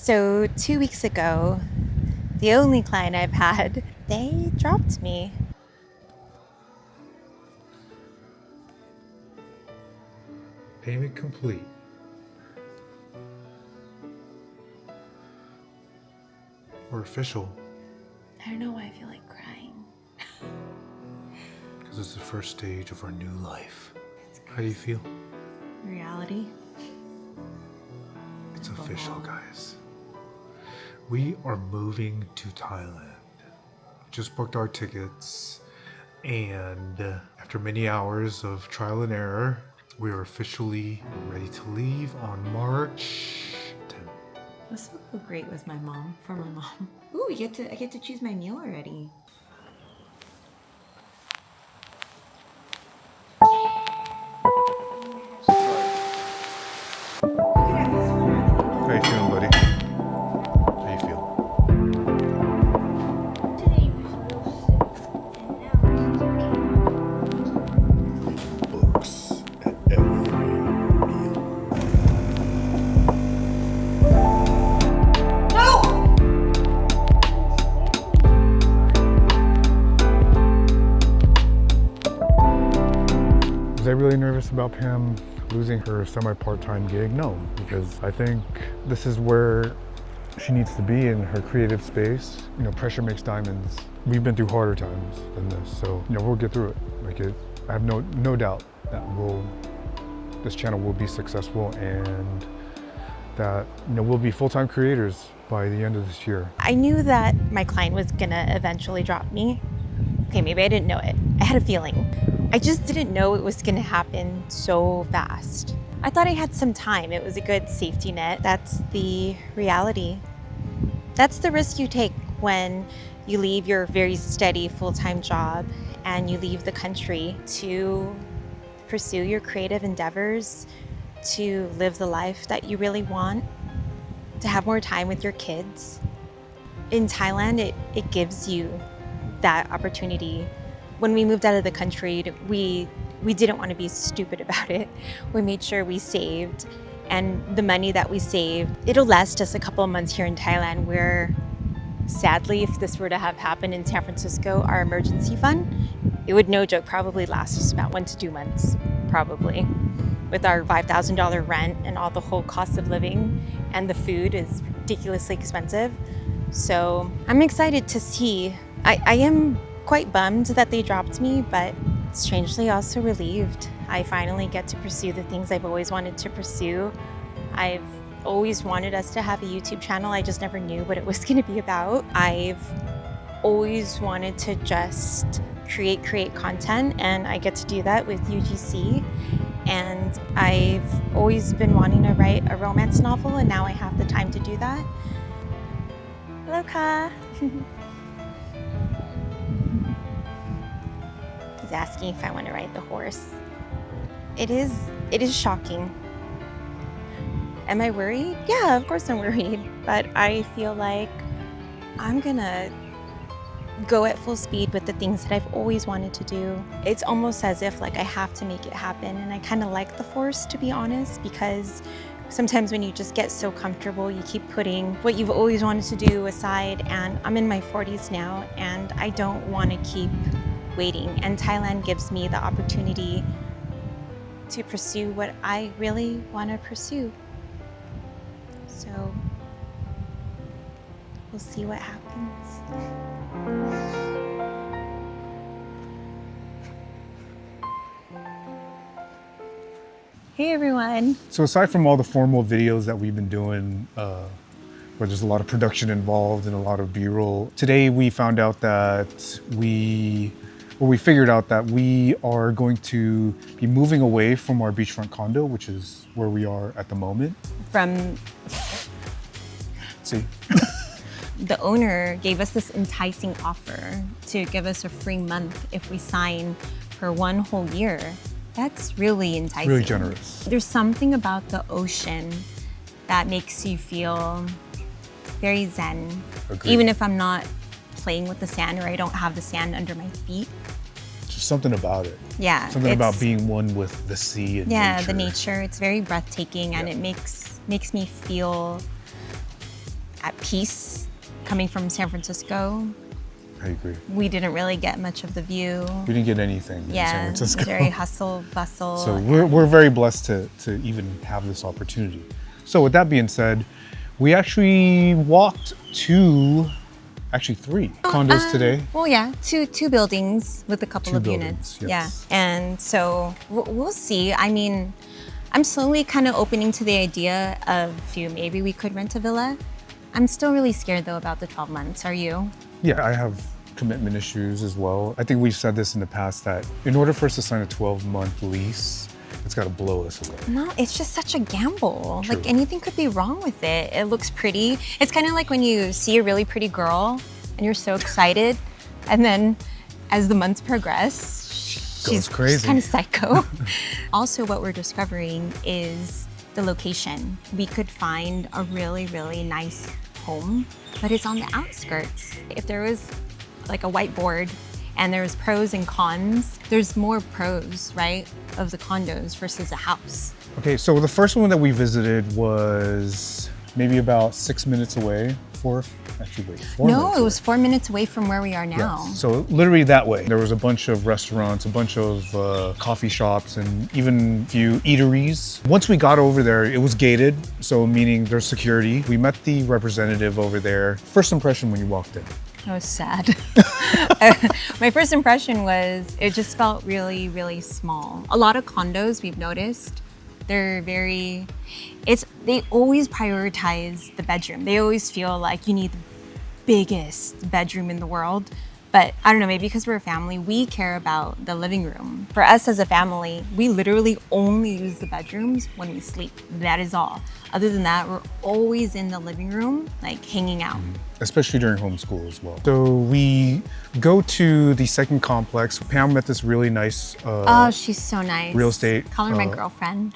So 2 weeks ago, the only client I've had, they dropped me. Payment complete. We're official. I don't know why I feel like crying. Because it's the first stage of our new life. How do you feel? Reality. It's official, guys. We are moving to Thailand. Just booked our tickets, and after many hours of trial and error, we are officially ready to leave on March 10th. This will go great with my mom, for my mom. Ooh, I get to choose my meal already. How you feeling, buddy? How you feel? Today was real sick, and now it's okay. Books at every meal. Was I really nervous about Pam losing her semi-part-time gig? No, because I think this is where she needs to be in her creative space. You know, pressure makes diamonds. We've been through harder times than this, so you know we'll get through it. I have no doubt that this channel will be successful and that we'll be full-time creators by the end of this year. I knew that my client was gonna eventually drop me. Okay, maybe I didn't know it. I had a feeling. I just didn't know it was gonna happen so fast. I thought I had some time. It was a good safety net. That's the reality. That's the risk you take when you leave your very steady full-time job and you leave the country to pursue your creative endeavors, to live the life that you really want, to have more time with your kids. In Thailand, it gives you that opportunity. When we moved out of the country, we didn't want to be stupid about it. We made sure we saved, and the money that we saved, it'll last us a couple of months here in Thailand, where sadly, if this were to have happened in San Francisco, our emergency fund, it would, no joke, probably last us about 1 to 2 months, probably. With our $5,000 rent and all the whole cost of living, and the food is ridiculously expensive. So I'm excited to see. I am quite bummed that they dropped me, but strangely also relieved. I finally get to pursue the things I've always wanted to pursue. I've always wanted us to have a YouTube channel. I just never knew what it was going to be about. I've always wanted to just create content, and I get to do that with UGC. And I've always been wanting to write a romance novel, and now I have the time to do that. Hello, Ka. He's asking if I want to ride the horse. It is shocking. Am I worried? Yeah, of course I'm worried, but I feel like I'm gonna go at full speed with the things that I've always wanted to do. It's almost as if like I have to make it happen, and I kind of like the force, to be honest, because sometimes when you just get so comfortable, you keep putting what you've always wanted to do aside, and I'm in my 40s now, and I don't want to keep waiting, and Thailand gives me the opportunity to pursue what I really want to pursue. So we'll see what happens. Hey everyone. So aside from all the formal videos that we've been doing, where there's a lot of production involved and a lot of B-roll, today we found out that we figured out that we are going to be moving away from our beachfront condo, which is where we are at the moment. See. The owner gave us this enticing offer to give us a free month if we sign for 1 whole year. That's really enticing. Really generous. There's something about the ocean that makes you feel very zen. Agreed. Even if I'm not playing with the sand, or I don't have the sand under my feet. Just something about it. Yeah. Something about being one with the sea and yeah, nature. the nature. It's very breathtaking, and Yeah. it makes me feel at peace coming from San Francisco. I agree. We didn't really get much of the view. We didn't get anything in San Yeah, Francisco. very hustle, bustle. So we're very blessed to even have this opportunity. So with that being said, we actually walked to, actually 3 condos today. Well, yeah, two buildings with a couple 2 of buildings, units. yes. Yeah, and so we'll see. I mean, I'm slowly kind of opening to the idea of maybe we could rent a villa. I'm still really scared though about the 12 months. Are you? Yeah, I have commitment issues as well. I think we've said this in the past that in order for us to sign a 12-month lease, it's got to blow us away. No, it's just such a gamble. True. Like anything could be wrong with it. It looks pretty. It's kind of like when you see a really pretty girl and you're so excited, and then as the months progress, she's crazy. kind of psycho. Also, what we're discovering is the location. We could find a really, really nice home, but it's on the outskirts. If there was like a whiteboard and there's pros and cons, there's more pros, right, of the condos versus a house. Okay, so the first one that we visited was maybe about 6 minutes away. 4 minutes No, it was away. 4 minutes away from where we are now. Yes. So literally that way. There was a bunch of restaurants, a bunch of coffee shops, and even a few eateries. Once we got over there, it was gated, so meaning there's security. We met the representative over there. First impression when you walked in? That was sad. My first impression was it just felt really, really small. A lot of condos we've noticed, they always prioritize the bedroom. They always feel like you need the biggest bedroom in the world. But I don't know, maybe because we're a family, we care about the living room. For us as a family, we literally only use the bedrooms when we sleep. That is all. Other than that, we're always in the living room, like hanging out. Especially during homeschool as well. So we go to the second complex. Pam met this really nice Oh, she's so nice. real estate, Call her my girlfriend.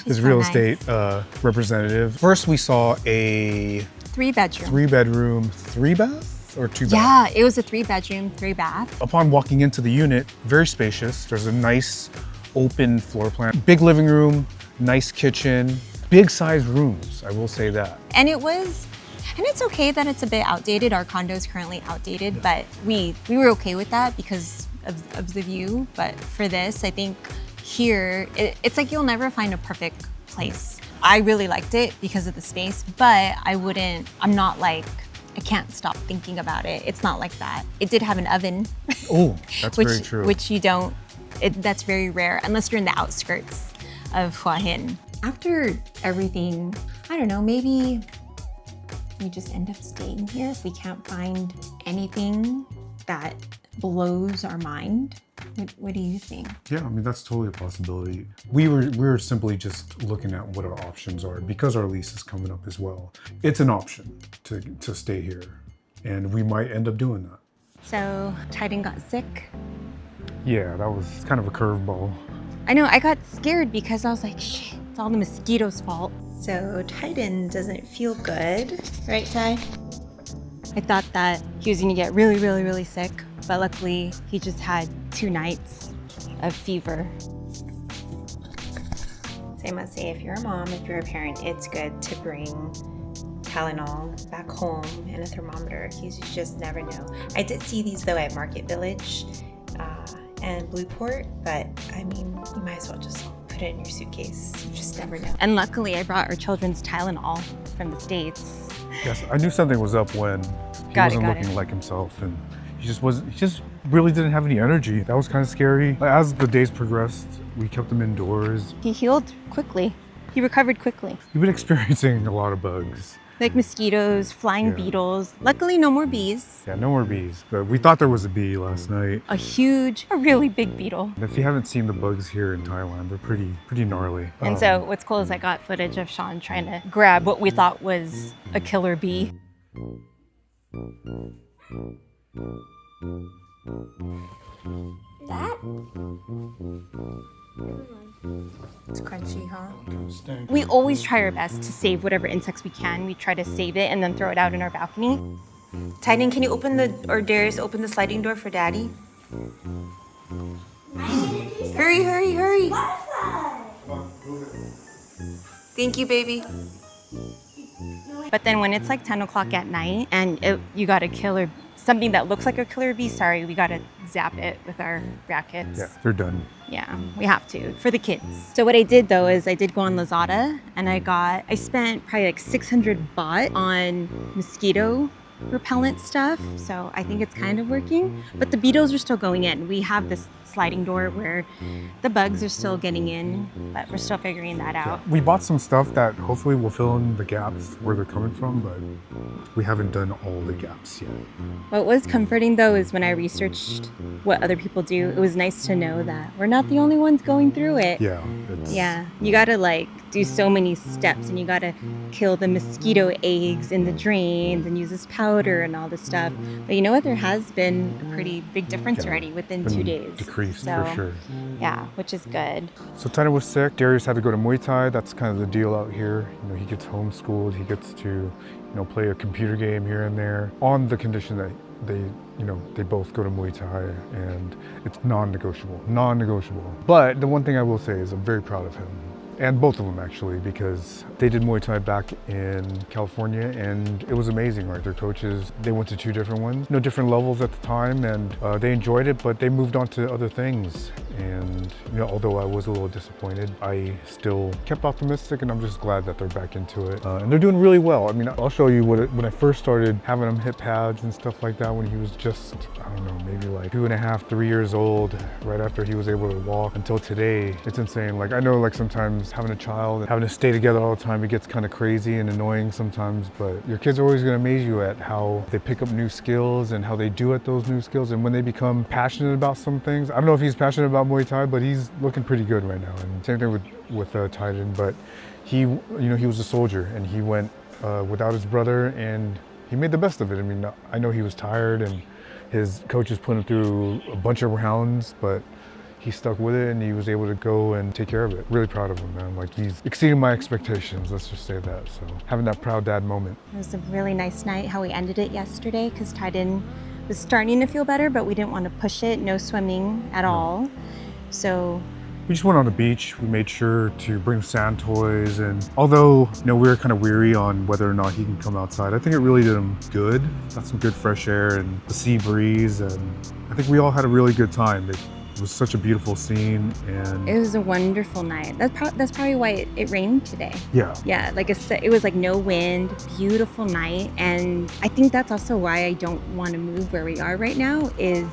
this so real nice. estate representative. First we saw a 3-bedroom. 3-bedroom, 3-bath or 2-bath? Yeah, it was a 3-bedroom, 3-bath. Upon walking into the unit, very spacious. There's a nice open floor plan. Big living room, nice kitchen, big size rooms, I will say that. And it's okay that it's a bit outdated. Our condo is currently outdated, but we were okay with that because of the view. But for this, I think here, it's like you'll never find a perfect place. I really liked it because of the space, but I'm not like, I can't stop thinking about it. It's not like that. It did have an oven. Oh, that's very true. Which you don't, that's very rare unless you're in the outskirts of Hua Hin. After everything, I don't know, maybe we just end up staying here if we can't find anything that blows our mind. What do you think? Yeah, I mean, that's totally a possibility. We were simply just looking at what our options are because our lease is coming up as well. It's an option to stay here, and we might end up doing that. So Titan got sick. Yeah, that was kind of a curveball. I know, I got scared because I was like, shit, it's all the mosquitoes' fault. So Titan doesn't feel good, right, Ty? I thought that he was gonna get really, really, really sick, but luckily he just had 2 nights of fever. So I must say, if you're a mom, if you're a parent, it's good to bring Tylenol back home and a thermometer because you just never know. I did see these though at Market Village and Blueport, but I mean, you might as well just put it in your suitcase. You just never know. And luckily I brought our children's Tylenol from the States. Yes, I knew something was up when he wasn't looking like himself, and he just really didn't have any energy. That was kind of scary. As the days progressed, we kept him indoors. He healed quickly. He recovered quickly. We've been experiencing a lot of bugs. Like mosquitoes, flying beetles. Luckily, no more bees. Yeah, no more bees, but we thought there was a bee last night. A really big beetle. And if you haven't seen the bugs here in Thailand, they're pretty gnarly. And so what's cool is I got footage of Sean trying to grab what we thought was a killer bee. That? It's crunchy, huh? We always try our best to save whatever insects we can. We try to save it and then throw it out in our balcony. Titan, can you open Darius, open the sliding door for Daddy? Hurry, hurry, hurry. Butterfly! Thank you, baby. No, But then when it's like 10 o'clock at night and you got a killer, something that looks like a killer bee, sorry, we got to zap it with our rackets. Yeah, they're done. Yeah, we have to for the kids. So what I did though is I did go on Lazada and I spent probably like 600 baht on mosquito repellent stuff. So I think it's kind of working, but the beetles are still going in. We have this sliding door where the bugs are still getting in, but we're still figuring that out. We bought some stuff that hopefully will fill in the gaps where they're coming from, but we haven't done all the gaps yet. What was comforting though is when I researched what other people do, it was nice to know that we're not the only ones going through it. Yeah. Yeah, you gotta like do so many steps and you gotta kill the mosquito eggs in the drains and use this powder and all this stuff. But you know what? There has been a pretty big difference already within 2 days. Decreased So, for sure. Yeah, which is good. So Titan was sick. Darius had to go to Muay Thai. That's kind of the deal out here. You know, he gets homeschooled. He gets to, you know, play a computer game here and there on the condition that they both go to Muay Thai, and it's non-negotiable. But the one thing I will say is I'm very proud of him. And both of them actually, because they did Muay Thai back in California and it was amazing, right? Their coaches, they went to 2 different ones, different levels at the time, and they enjoyed it, but they moved on to other things. And although I was a little disappointed, I still kept optimistic, and I'm just glad that they're back into it. And they're doing really well. I mean, I'll show you when I first started having him hit pads and stuff like that when he was just, I don't know, maybe like 2.5, 3 years old, right after he was able to walk until today. It's insane. Like, I know like sometimes having a child and having to stay together all the time, it gets kind of crazy and annoying sometimes, but your kids are always going to amaze you at how they pick up new skills and how they do at those new skills. And when they become passionate about some things, I don't know if he's passionate about Muay Thai, but he's looking pretty good right now. And same thing with Titan, but he was a soldier and he went without his brother and he made the best of it. I mean, I know he was tired and his coaches put him through a bunch of rounds, but he stuck with it and he was able to go and take care of it. Really proud of him, man. Like, he's exceeding my expectations, let's just say that. So having that proud dad moment. It was a really nice night how we ended it yesterday because Titan was starting to feel better, but we didn't want to push it. No swimming at all. So we just went on the beach. We made sure to bring sand toys, and although we were kind of weary on whether or not he can come outside, I think it really did him good. Got some good fresh air and the sea breeze, and I think we all had a really good time. It was such a beautiful scene, and it was a wonderful night. That's probably why it rained today. Yeah, like I said, it was like no wind, beautiful night, and I think that's also why I don't want to move where we are right now. Is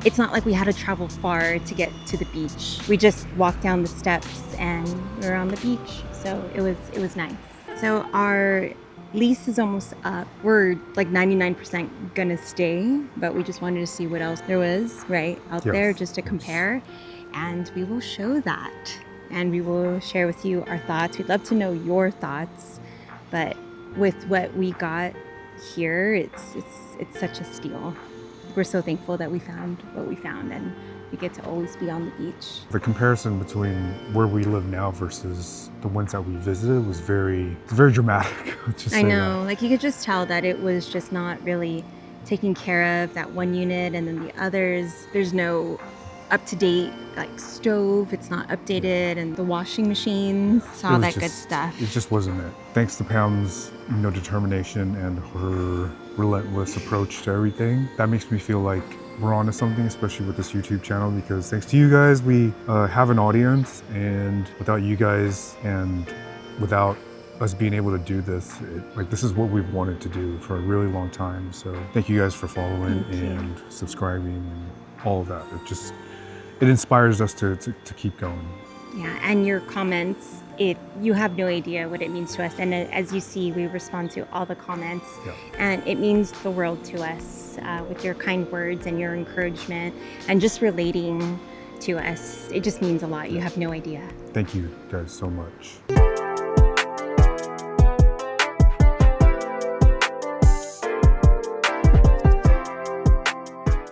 it's not like we had to travel far to get to the beach. We just walked down the steps and we were on the beach, so it was nice. So our lease is almost up. We're like 99% gonna stay, but we just wanted to see what else there was out there just to compare, and we will show that and we will share with you our thoughts. We'd love to know your thoughts, but with what we got here, it's such a steal. We're so thankful that we found what we found and we get to always be on the beach. The comparison between where we live now versus the ones that we visited was very dramatic. I know, like you could just tell that it was just not really taking care of that one unit, and then the others, there's no up-to-date like stove, it's not updated, and the washing machines, all that good stuff. It just wasn't it. Thanks to Pam's determination and her relentless approach to everything, that makes me feel like we're onto something, especially with this YouTube channel, because thanks to you guys, we have an audience, and without you guys and without us being able to do this, this is what we've wanted to do for a really long time. So thank you guys for following and subscribing and all of that. It inspires us to keep going. Yeah, and your comments, you have no idea what it means to us. And as you see, we respond to all the comments, and it means the world to us with your kind words and your encouragement and just relating to us. It just means a lot. You have no idea. Thank you guys so much.